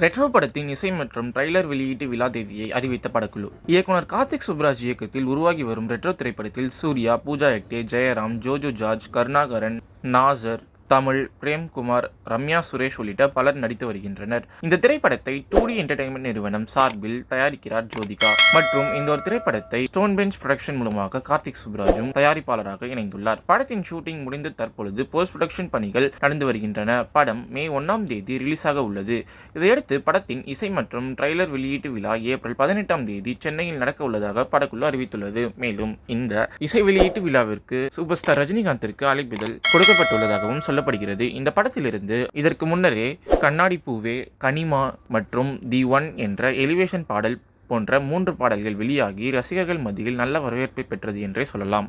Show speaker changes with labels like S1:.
S1: Retro படத்தின் இசை மற்றும் ட்ரைலர் வெளியீட்டு விழா தேதியை அறிவித்த படக்குழு. இயக்குனர் கார்த்திக் சுப்புராஜ் இயக்கத்தில் உருவாகி வரும் ரெட்ரோ திரைப்படத்தில் சூர்யா, பூஜா ஹெக்டே, ஜெயராம், ஜோஜோ ஜார்ஜ், கருணாகரன், நாசர், தமிழ், பிரேம்குமார், ரம்யா சுரேஷ் உள்ளிட்ட பலர் நடித்து வருகின்றனர். இந்த திரைப்படத்தை 2D என்டர்டைன்மெண்ட் நிறுவனம் சார்பில் தயாரிக்கிறார் ஜோதிகா. மற்றும் இந்த ஒரு திரைப்படத்தை ஸ்டோன் பெஞ்ச் புரொடக்ஷன் மூலமாக கார்த்திக் சுப்புராஜும் தயாரிப்பாளராக இணைந்துள்ளார். படத்தின் ஷூட்டிங் முடிந்து தற்பொழுது போஸ்ட் புரொடக்ஷன் பணிகள் நடந்து வருகின்றன. படம் மே 1ஆம் தேதி ரிலீஸ் ஆக உள்ளது. இதையடுத்து படத்தின் இசை மற்றும் ட்ரைலர் வெளியீட்டு விழா ஏப்ரல் 18ஆம் தேதி சென்னையில் நடக்க உள்ளதாக படக்குழு அறிவித்துள்ளது. மேலும் இந்த இசை வெளியீட்டு விழாவிற்கு சூப்பர் ஸ்டார் ரஜினிகாந்திற்கு அழைப்பிதழ் கொடுக்கப்பட்டுள்ளதாகவும் சொல்லப்படுகிறது. இந்த படத்திலிருந்து இதற்கு முன்னரே கண்ணாடி பூவே, கனிமா மற்றும் தி ஒன் என்ற எலிவேஷன் பாடல் போன்ற 3 பாடல்கள் வெளியாகி ரசிகர்கள் மத்தியில் நல்ல வரவேற்பை பெற்றது என்றே சொல்லலாம்.